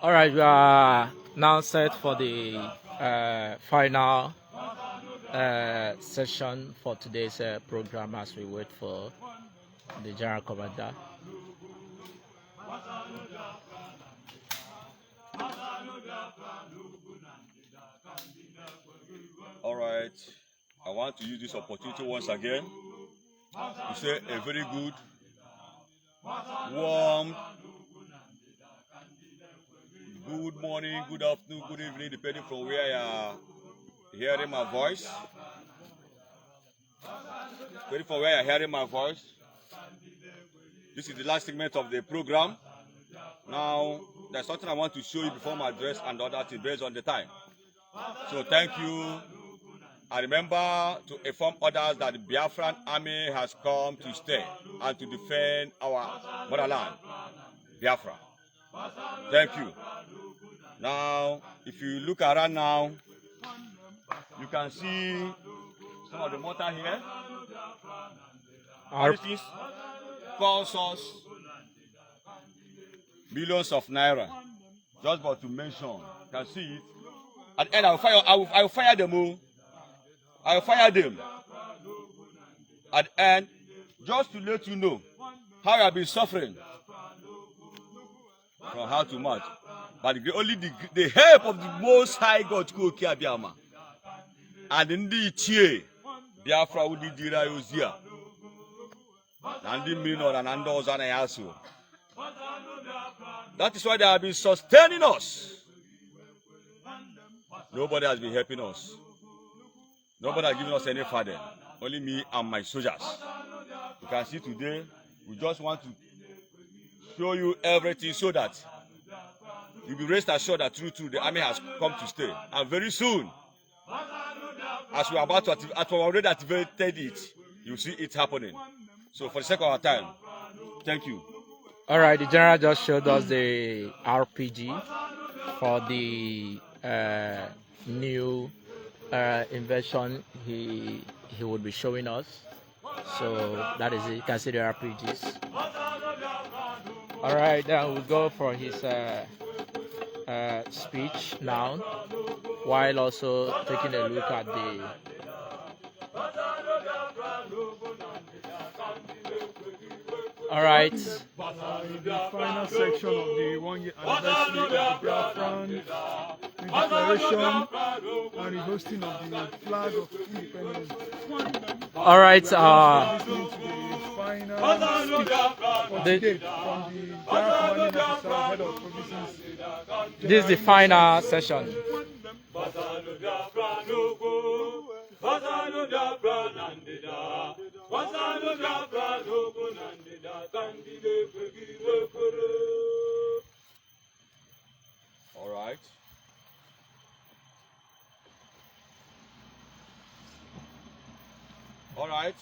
All right, we are now set for the final session for today's program as we wait for the General Commander. All right, I want to use this opportunity once again to say a very good, warm, good morning, good afternoon, good evening, depending from where you are hearing my voice. Depending from where you're hearing my voice. This is the last segment of the program. Now, there's something I want to show you before my address and other things based on the time. So thank you. I remember to inform others that the Biafran army has come to stay and to defend our motherland, Biafra. Thank you. Now, if you look around now, you can see some of the mortar here. All these cost us millions of naira. Just but to mention, you can see it. At the end, I will fire them all. I will fire them. At the end, just to let you know how I have been suffering from how to much. But only the help of the Most High God to go Biafra. And in the Ichie, Biafra will be Ozia. And the minor and Andos and Ayasu. That is why they have been sustaining us. Nobody has been helping us. Nobody has given us any father. Only me and my soldiers. You can see today, we just want to show you everything so that you'll be rest assured that through the army has come to stay. And very soon, as we are about to as we already activated it, you see it happening. So for the sake of our time, thank you. All right, the general just showed us the RPG for the new invention he would be showing us. So that is it. You can see the RPGs. All right, then we'll go for his speech now, while also taking a look at the all right. The final section of the 1 year anniversary of the Biafran, the declaration and the hosting of the flag of independence. All right. Listening to the final speech of today from the General Commanding Officer, Head of Provinces. This is the final session. All right. All right.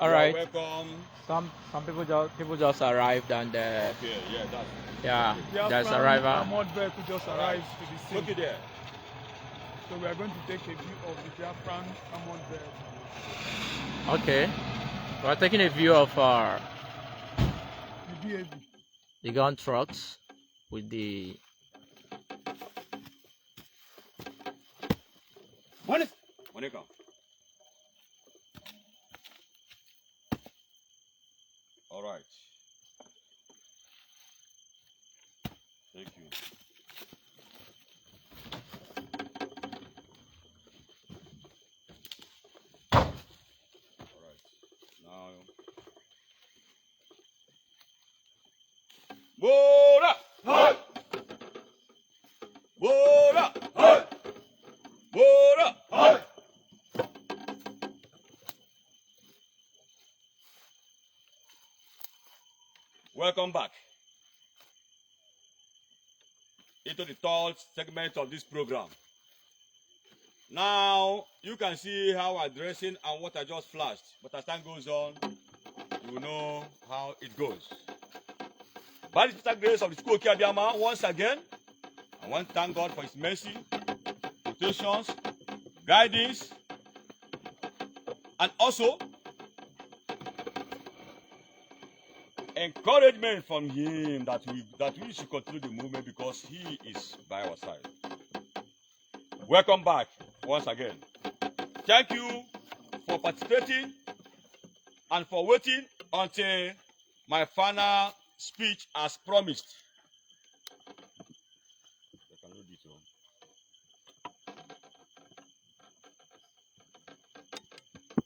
All right. Welcome. Some people just arrived and Okay, yeah, that's yeah, The there's Biafran arrival. armored vehicle just arrived to the scene. look at there. So we are going to take a view of the Biafran armored vehicle. Okay, we're taking a view of The BAV. the gun trucks with the Monica. All right. Thank you. All right. Now. Bora! Hey! Bora! Hey! Bora! Hey! Welcome back into the third segment of this program. Now, you can see how I'm dressing and what I just flashed. But as time goes on, you will know how it goes. By the special grace of the school Kiabiama, once again, I want to thank God for his mercy, protections, guidance, and also encouragement from him that we should continue the movement because he is by our side. Welcome back once again. Thank you for participating and for waiting until my final speech as promised.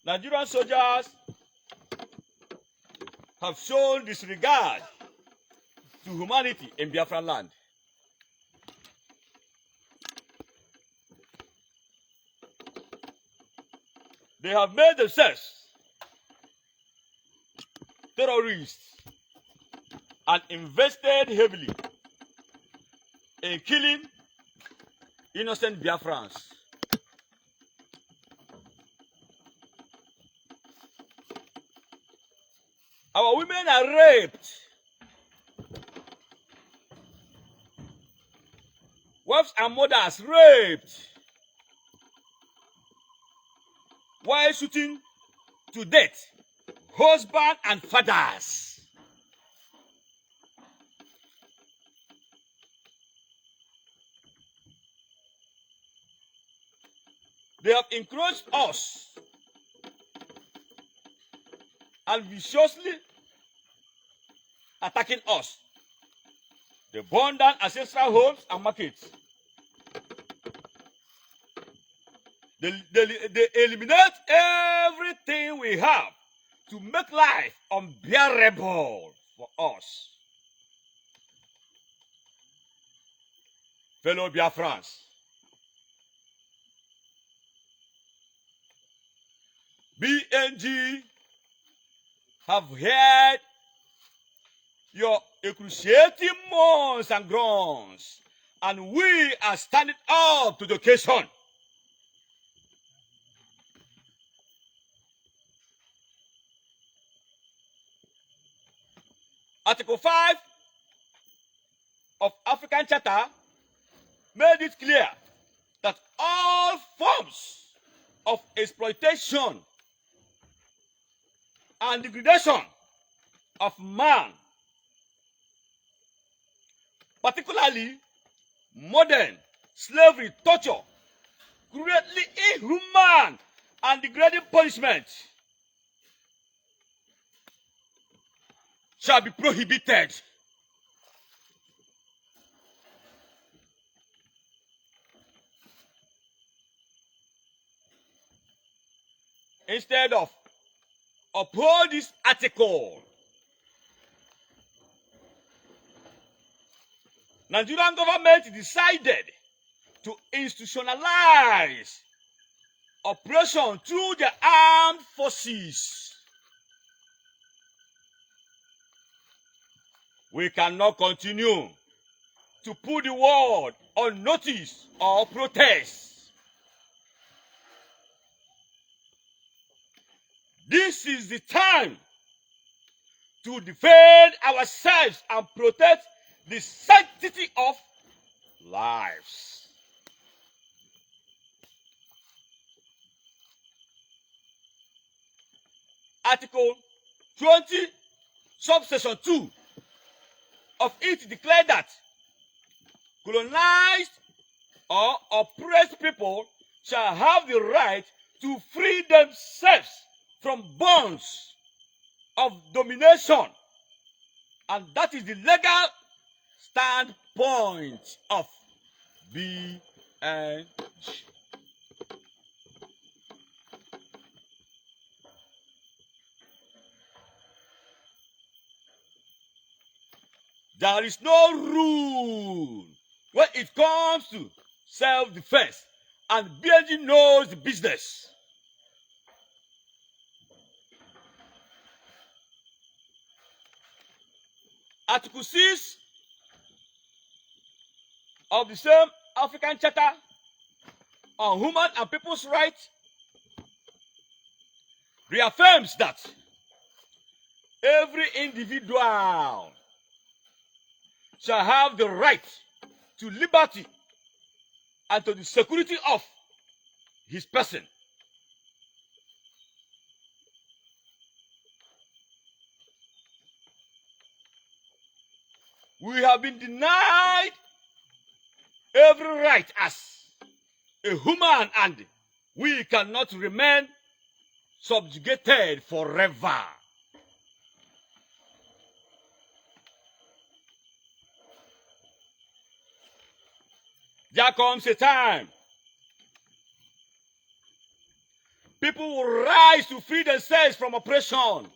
Nigerian soldiers have shown disregard to humanity in Biafran land. They have made themselves terrorists and invested heavily in killing innocent Biafrans. Our women are raped. Wives and mothers raped. While shooting to death husband and fathers. They have encroached us and viciously attacking us. They burn down ancestral homes and markets. They eliminate everything we have to make life unbearable for us. Fellow Biafrans, BNG have heard your excruciating moans and groans, and we are standing up to the occasion. Article 5 of African Charter made it clear that all forms of exploitation and degradation of man, particularly modern slavery, torture, greatly inhuman and degrading punishment, shall be prohibited. Instead of uphold this article, Nigerian government decided to institutionalize operation through the armed forces. We cannot continue to put the world on notice or protest. This is the time to defend ourselves and protect the sanctity of lives. Article 20, subsection 2 of it declared that colonized or oppressed people shall have the right to free themselves from bonds of domination, and that is the legal standpoint of BNG. There is no rule when it comes to self-defense, and BNG knows the business. Article 6 of the same African Charter on Human and People's Rights reaffirms that every individual shall have the right to liberty and to the security of his person. We have been denied every right as a human, and we cannot remain subjugated forever. There comes a time people will rise to free themselves from oppression.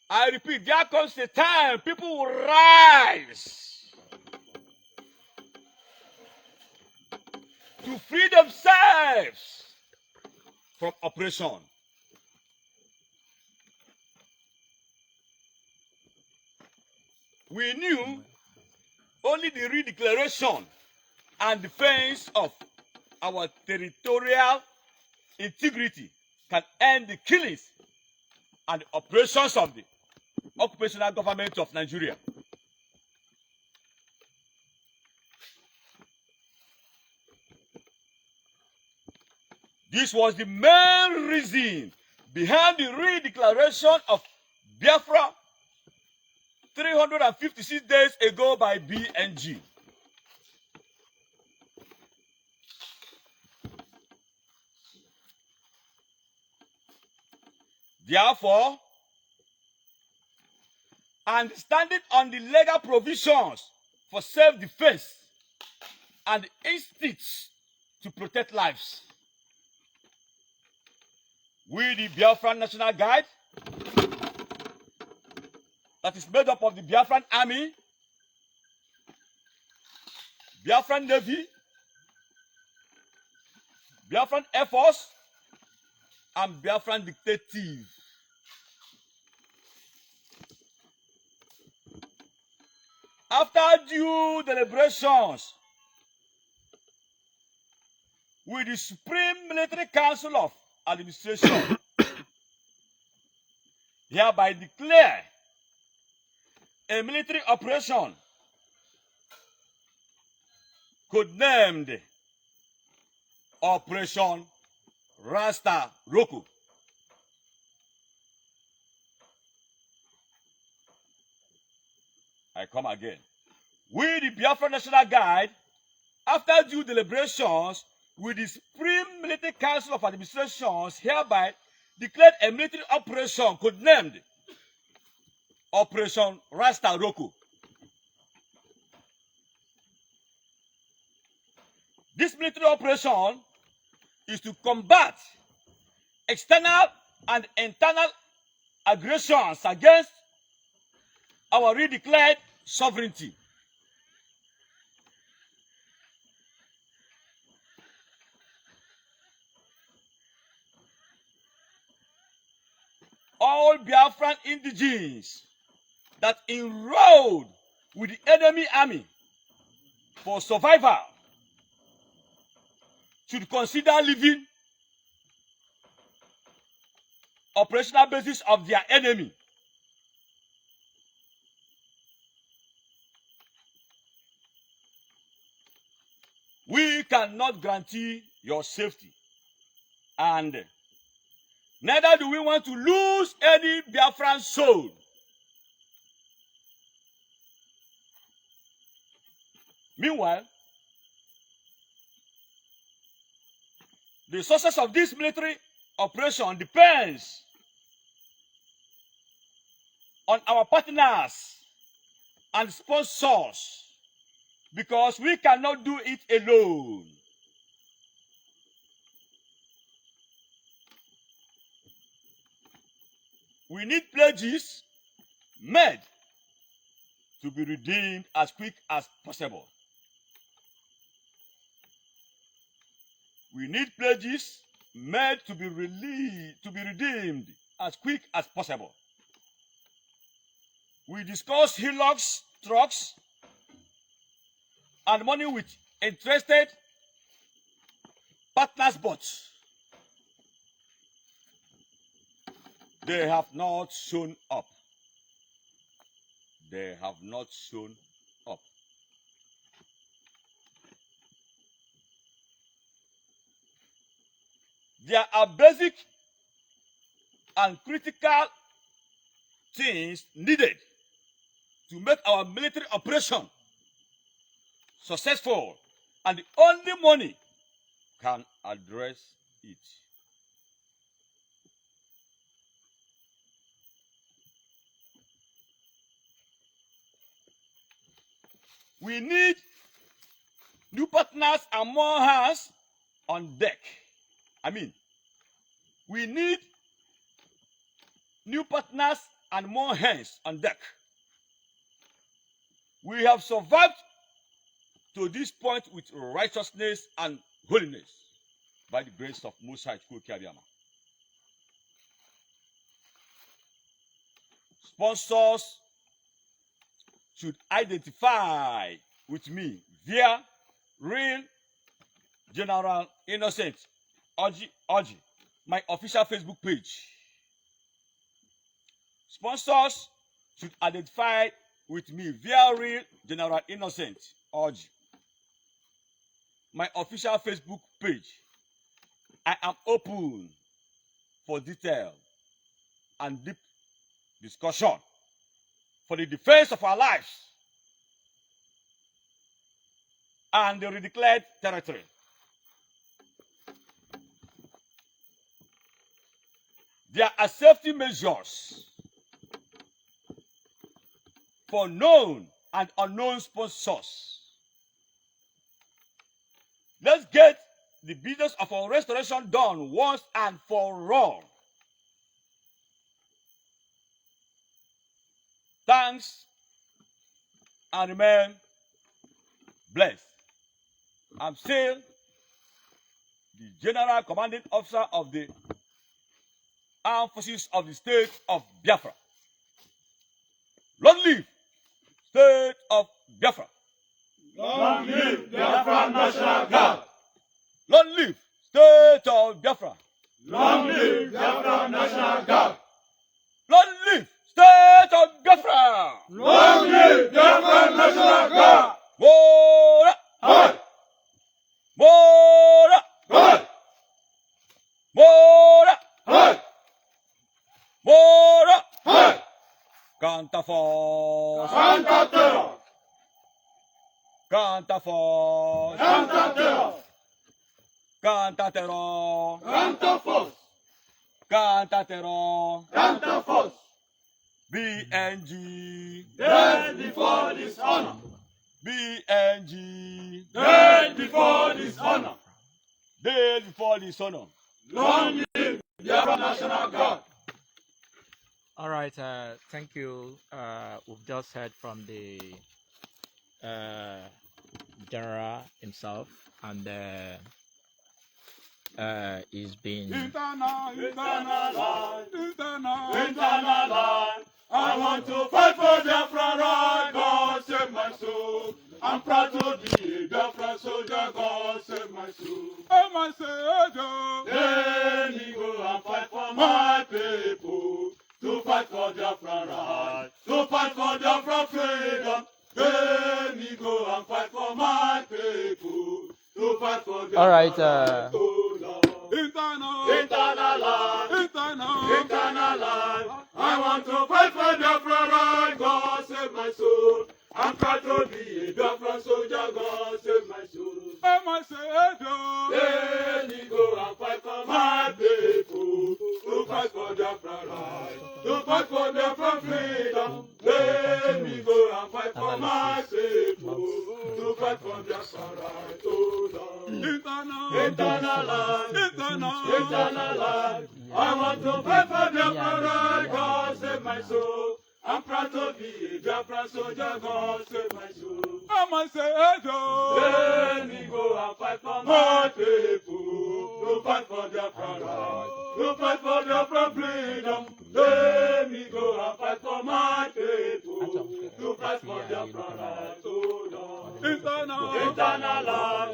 I repeat, there comes a time people will rise to free themselves from oppression. We knew only the redeclaration and defense of our territorial integrity can end the killings and the operations of the occupational government of Nigeria. This was the main reason behind the redeclaration of Biafra 356 days ago by BNG. Therefore, and standing on the legal provisions for self-defense and instincts to protect lives, we, the Biafran National Guard, that is made up of the Biafran Army, Biafran Navy, Biafran Air Force, and Biafran Dictative. After due deliberations with the Supreme Military Council of Administration, hereby declare a military operation codenamed Operation Rasta Roku. I come again. We, the Biafra National Guard, after due deliberations with the Supreme Military Council of Administration, hereby declared a military operation codenamed Operation Rasta Roku. This military operation is to combat external and internal aggressions against our redeclared sovereignty. All Biafran indigenes that enrolled with the enemy army for survival should consider leaving operational bases of their enemy. We cannot guarantee your safety, and neither do we want to lose any Biafran soul. Meanwhile, the success of this military operation depends on our partners and sponsors, because we cannot do it alone. We need pledges made to be redeemed as quick as possible. We need pledges made to be redeemed as quick as possible. We discuss hillocks, trucks, and money with interested partners, but they have not shown up. They have not shown up. There are basic and critical things needed to make our military operation successful, and the only money can address it. We need new partners and more hands on deck. We need new partners and more hands on deck. We have survived to this point with righteousness and holiness by the grace of Most High Chukwukabiama. Sponsors should identify with me via Real General Innocent Oji, my official Facebook page. Sponsors should identify with me via Real General Innocent Oji, my official Facebook page. I am open for detail and deep discussion for the defense of our lives and the redeclared territory. There are safety measures for known and unknown sponsors. Let's get the business of our restoration done once and for all. Thanks and remain blessed. I'm still the General Commanding Officer of the Armed Forces of the State of Biafra. Long live State of Biafra. Long live Biafra National Guard. Long live State of Biafra. Long live Biafra National Guard. Long live State of Biafra. Long live Biafra National Guard. Mora! Hey! Mora! Hey! Mora! Hey! Mora! Hey! Cantafos! Santa Terror! Cantafos! Santa Terror! Cantatero! Santa Force! Cantatero! Santa Force! BNG! Dead before dishonor! BNG! Dead before dishonor! Dead before dishonor! Long live Biafra National Guard! All right, thank you. We've just heard from the general himself, and he's been Internal line. I want to fight for Biafra right. God save my soul. I'm proud to be a Biafra soldier. God save my soul. Oh my Savior. Let me go and fight for my people. To fight for Biafra right. To fight for Biafra freedom. Let me go and fight for my people. To fight for Biafra. all right. Internal line. I want to fight for Biafra right. God save my soul. I'm proud to be a Biafra soldier. God save my soul. Oh my Savior. Let me go and fight for my people. To fight for Biafra right. To fight for Biafra freedom. Let me go and fight for my people. To fight for Biafra right. Oh Lord. Internal line. I want to fight for Biafra right. God save my soul. I'm proud to be a Biafra soldier. God save my soul. Oh my Savior. Let me go and fight for my people. To fight for Biafra right. To fight for Biafra freedom. Let me go and fight for my people. To fight for Biafra right. Oh Lord. Internal line.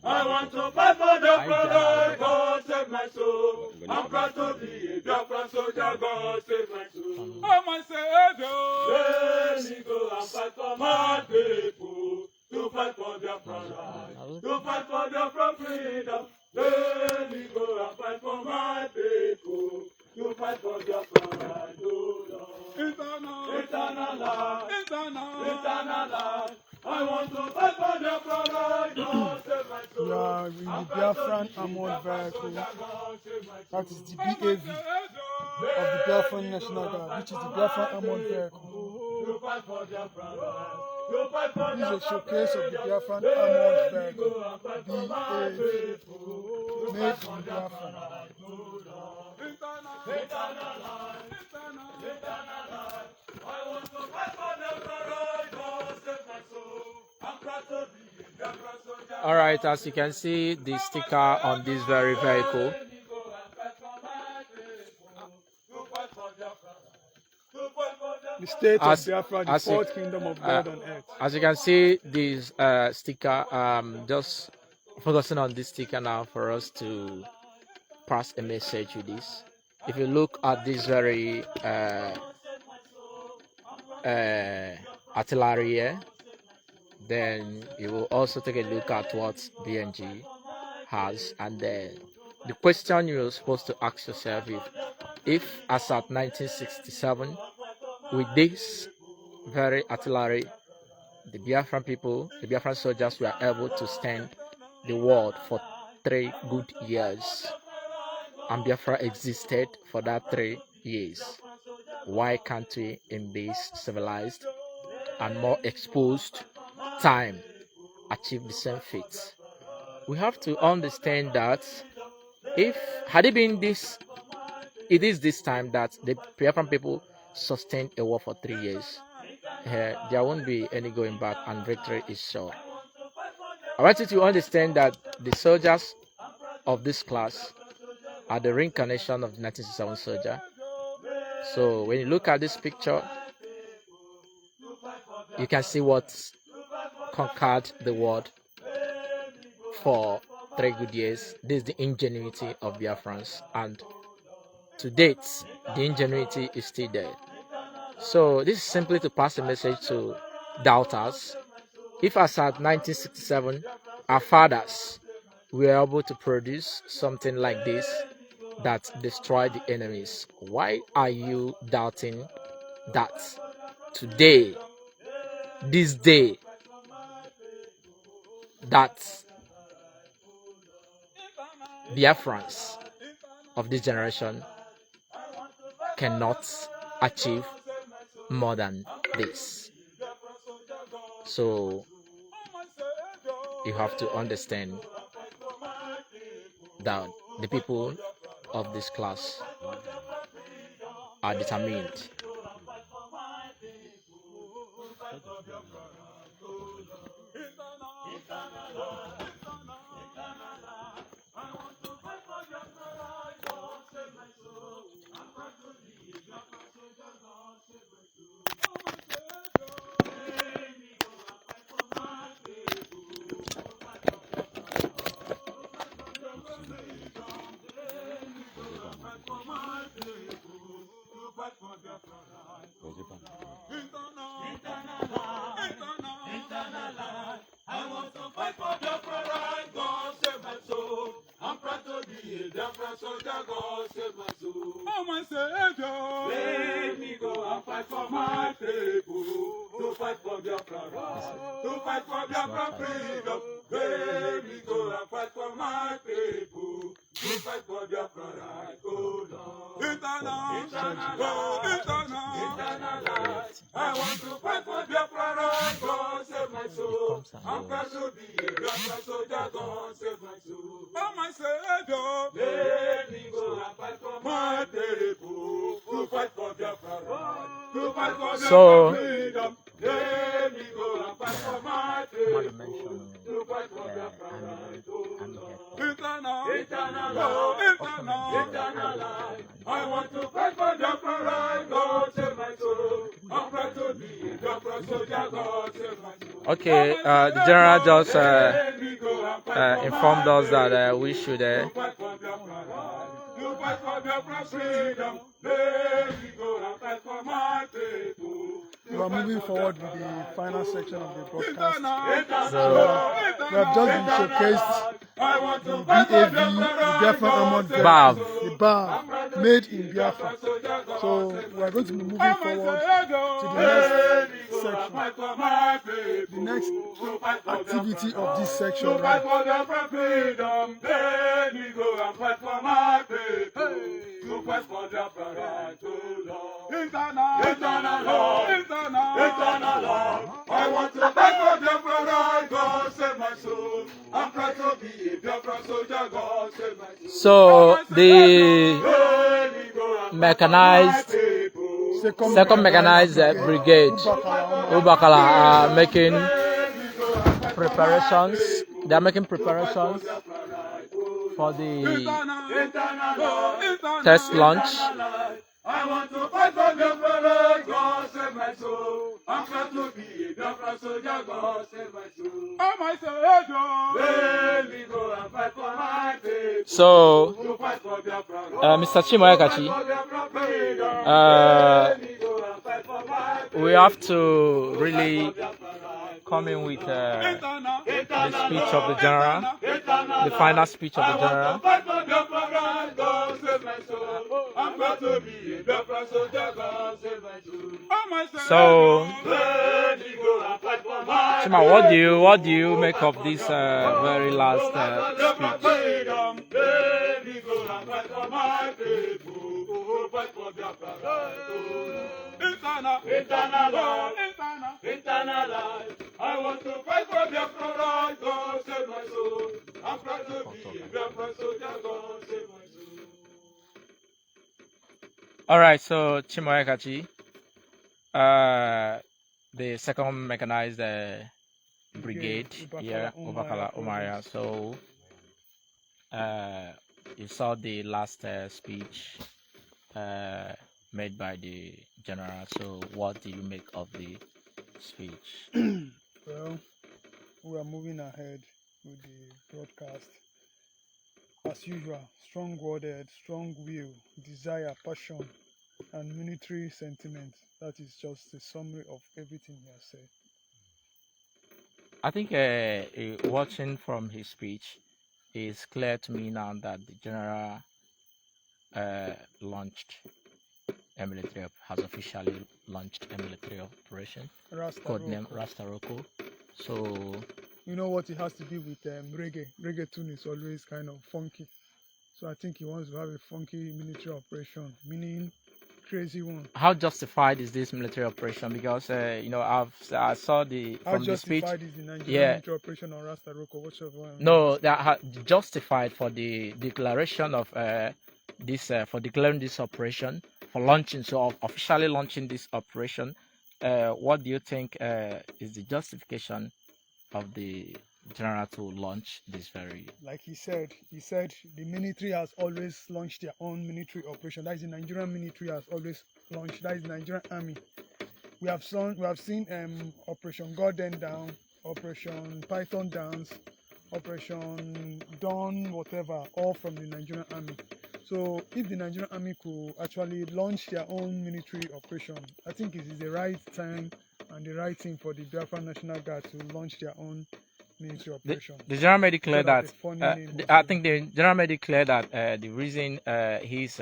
I want to fight for Biafra right. God save my soul. I'm proud to be a Biafra soldier. God save my soul. Oh my Savior. Let me go and fight for my people. To fight for Biafra right. To fight for Biafra freedom. Let me go and fight for my people. To fight for Biafra right. Oh Lord. that is the BAV of the Biafran National Guard, which is the Biafran Armored Vehicle. This is a showcase of the Biafran Armored Vehicle, BAV, made in Biafra. All right, as you can see, the sticker on this very vehicle. The state of Biafra, the fourth kingdom of God on earth. As you can see, this sticker, just focusing on this sticker now for us to pass a message with this. If you look at this very artillery here, then you will also take a look at what BNG has, and then the question you're supposed to ask yourself is, if as at 1967, with this very artillery, the Biafran people, the Biafran soldiers were able to stand the world for 3 good years, and Biafra existed for that 3 years. Why can't we, in this civilized and more exposed time, achieve the same feat? We have to understand that if had it been this, it is this time that the Biafran people sustained a war for 3 years, there won't be any going back and victory is sure. I want you to understand that the soldiers of this class are the reincarnation of the 1967 soldier. So when you look at this picture, you can see what conquered the world for 3 good years. This is the ingenuity of Biafrans, and to date, the ingenuity is still there. So this is simply to pass a message to doubters. If as at 1967, our fathers were able to produce something like this that destroyed the enemies, why are you doubting that today, this day, that Biafrans of this generation cannot achieve more than this? So you have to understand that the people of this class are determined. Oh, my Savior, let me go and fight for my people, to fight for Biafra right, to fight for Biafra freedom. Let me go and fight for my people, to fight for Biafra right. Oh Lord, eternal, life. I want to fight for Biafra right. God save my soul. I'm proud to be a Biafra soldier. God save my soul. Oh, my Savior, let me go and fight for my people, to fight for Biafra right, to fight for Biafra freedom. Let me go and fight for my people, to fight for Biafra right. Eternal life. I want to fight for Biafra right. God save my soul. I'm proud to be a Biafra soldier. God save my soul. Okay, the general just informed us that we should fight for Biafra right, to fight for Biafra freedom. Let me go and fight for my people. We are moving forward with the final section of the broadcast. So we have just been showcased the BAV, the Biafran Armored Vehicle, the BAV, made in Biafra. So we are going to be moving forward to the next section. The next activity of this section. Fight for their freedom, then we go and fight for my people. To fight for their right to law. Eternal law, eternal law. I want to fight for their right, God save my soul. I'm proud to be a Biafra soldier, God save my soul. So the mechanized second mechanized brigade Ubakala are making preparations. They are making preparations for the test launch. I want to fight for Biafra, God save my soul. I'm proud to be a Biafra soldier, God save my soul. Oh my Savior, let me go and fight for my people. So, To fight for Biafra, Mr. Chimoyakachi, we have to really come in with the speech of the general, the final speech of the general. So, Chima, what do you make of this very last speech? Eternal life. I want to fight for Biafra right, God save my soul. I'm proud to be a Biafra soldier, God save my soul. All right, so Chimoyakachi, the second mechanized brigade here, Ubakala Umaria. So, you saw the last speech made by the general. So, what do you make of the speech? Well, we are moving ahead with the broadcast. As usual, strong-worded, strong will, desire, passion, and military sentiment. That is just a summary of everything he has said. I think watching from his speech, it's clear to me now that the general has officially launched a military operation, codename Rastaroko. So, you know what it has to do with reggae. Reggae tune is always kind of funky. So I think he wants to have a funky military operation, meaning crazy one. How justified is this military operation? Because I saw the How from the speech. justified is the Nigerian military operation on Rastaroko? Whichever one. No, that justified for the declaration of for declaring this operation, for launching, so officially launching this operation. What do you think is the justification of the general to launch this very? Like he said the military has always launched their own military operation. That is the Nigerian military has always launched. That is the Nigerian army. We have seen Operation Garden Down, Operation Python Dance, Operation Dawn, whatever, all from the Nigerian army. So if the Nigerian army could actually launch their own military operation, I think it is the right time and the right thing for the Biafra National Guard to launch their own military operation. The general made it clear that I think the general made it clear that the reason he's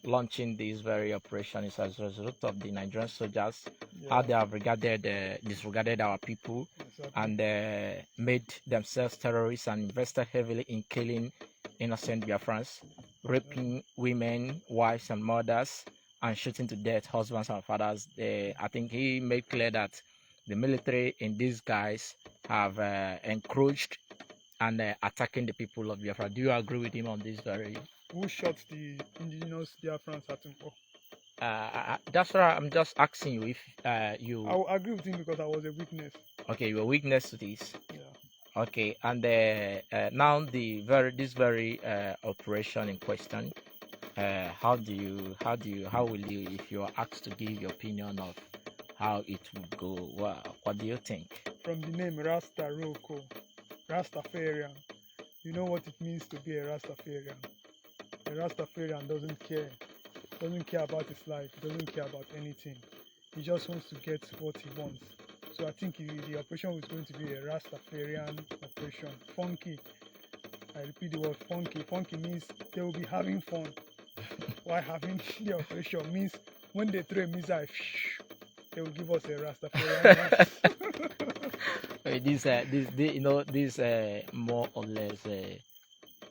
launching this very operation is as a result of the Nigerian soldiers, how they have disregarded our people, and made themselves terrorists and invested heavily in killing innocent Biafrans, raping women, wives, and mothers, and shooting to death husbands and fathers. I think he made clear that the military in disguise have encroached and attacking the people of Biafra. Do you agree with him on this very? Who shot the indigenous Biafrans at Mpo? That's why I'm just asking you if you. I will agree with him because I was a witness. Okay, you're a witness to this. Yeah. Okay, and now this very operation in question. How will you, if you are asked to give your opinion of how it would go? What do you think? From the name Rastaroko, Rastafarian, you know what it means to be a Rastafarian. A Rastafarian doesn't care about his life, doesn't care about anything. He just wants to get what he wants. So I think the operation is going to be a Rastafarian operation. Funky. I repeat the word funky. Funky means they will be having fun. while having the operation means when they throw a missile, they will give us a Rastafarian. This more or less,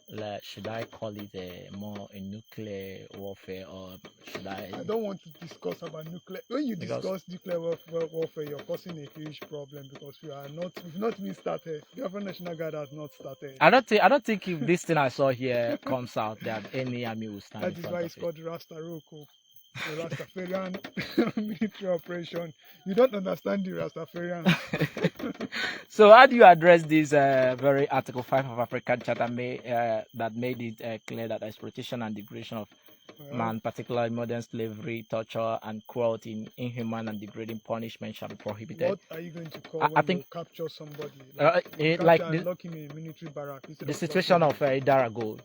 like, should I call it more a nuclear warfare, or should I? I don't want to discuss about nuclear. When you discuss nuclear warfare, you're causing a huge problem because we've not been started. The Biafran National Guard has not started. I don't think if this thing I saw here comes out that any army will stand. That is why it's called Rasta Roko, the Rastafarian military operation. You don't understand the Rastafarian. So how do you address this very Article 5 of African Charter that made it clear that exploitation and degradation of man, particularly modern slavery, torture, and cruelty, inhuman and degrading punishment shall be prohibited? What are you going to call when you capture somebody? Lock him in a military barrack. The situation of Idara Gold.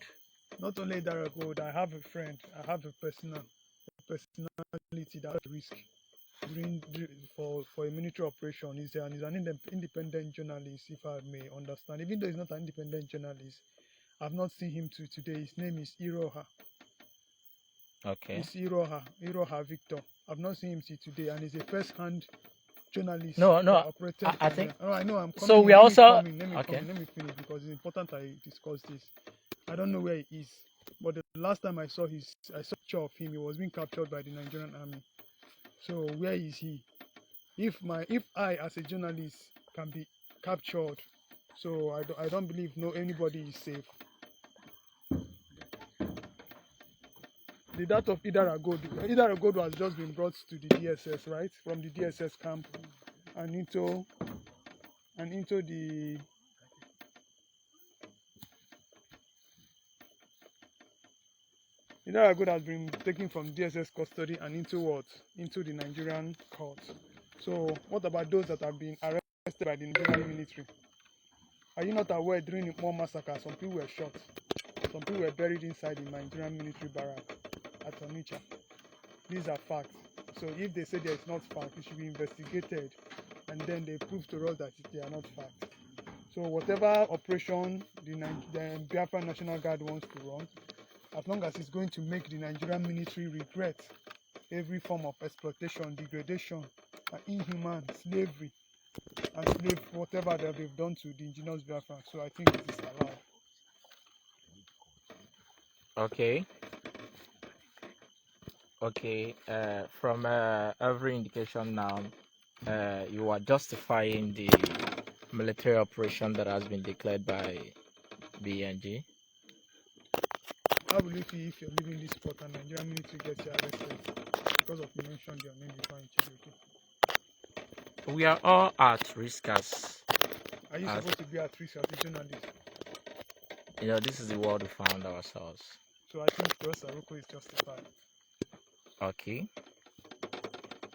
Not only Idara Gold, I have a friend. I have a personality that risk for a military operation. He's an independent journalist, if I may understand. Even though he's not an independent journalist, I've not seen him today. His name is Iroha. Okay. It's Iroha Victor. I've not seen him today, and he's a first-hand journalist. I think. Oh, I know. I'm coming. So we are also. Let me finish because it's important I discuss this. I don't know where he is, but the last time I saw a picture of him, he was being captured by the Nigerian army. So where is he? If I as a journalist can be captured, so I don't believe anybody is safe. The death of Idara Gold has just been brought to the DSS, right? From the DSS camp and into the Idara Gold has been taken from DSS custody and into the Nigerian court. So what about those that have been arrested by the Nigerian military? Are you not aware during the Mo massacre, some people were shot, some people were buried inside the Nigerian military barrack at Onitsha? These are facts. So if they say there is not fact, it should be investigated, and then they prove to us that they are not fact. So whatever operation the Biafran National Guard wants to run, as long as it's going to make the Nigerian military regret every form of exploitation, degradation, and inhuman slavery, and whatever that they've done to the indigenous Biafran. So I think it is allowed. Okay. From every indication now, you are justifying the military operation that has been declared by BNG. How will you feel if you're leaving this spot and Nigerian military gets you arrested because of you mentioned your name before in Chibouke? We are all at risk as. Are you supposed to be at risk as a journalist? This is the world we found ourselves. So I think Rosa Roko is justified. Okay.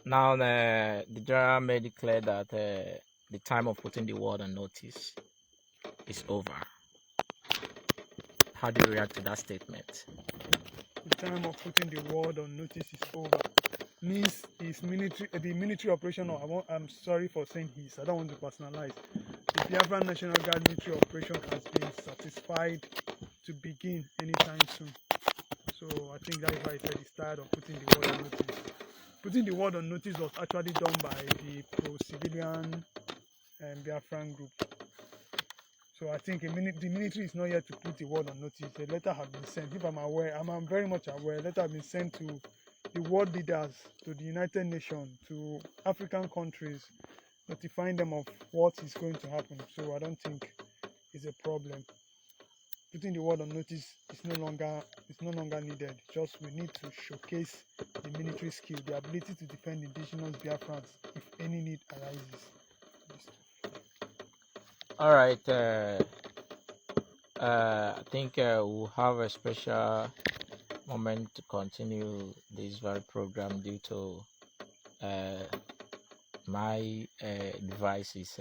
Now the general may declare that the time of putting the world on notice is over. How do you react to that statement? The time of putting the world on notice is over. Means the military operation, I'm sorry for saying I don't want to personalize. The Biafran National Guard military operation has been satisfied to begin anytime soon. So I think that is why I said he's tired of putting the world on notice. Putting the world on notice was actually done by the pro-civilian Biafran group. So I think the military is not yet to put the world on notice. A letter has been sent. If I'm aware, I'm very much aware, a letter has been sent to the world leaders, to the United Nations, to African countries, notifying them of what is going to happen. So I don't think it's a problem. Putting the world on notice is no longer needed. Just we need to showcase the military skill, the ability to defend indigenous Biafrans if any need arises. All right. I think we'll have a special moment to continue this very program due to my device is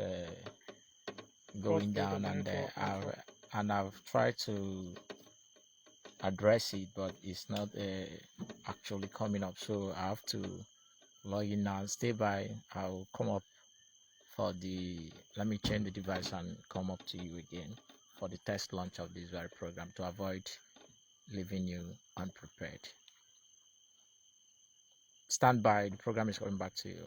going down, and I've tried to address it, but it's not actually coming up. So I have to log in now. Stay by. I'll come up for let me change the device and come up to you again for the test launch of this very program to avoid leaving you unprepared. stand by. The program is coming back to you.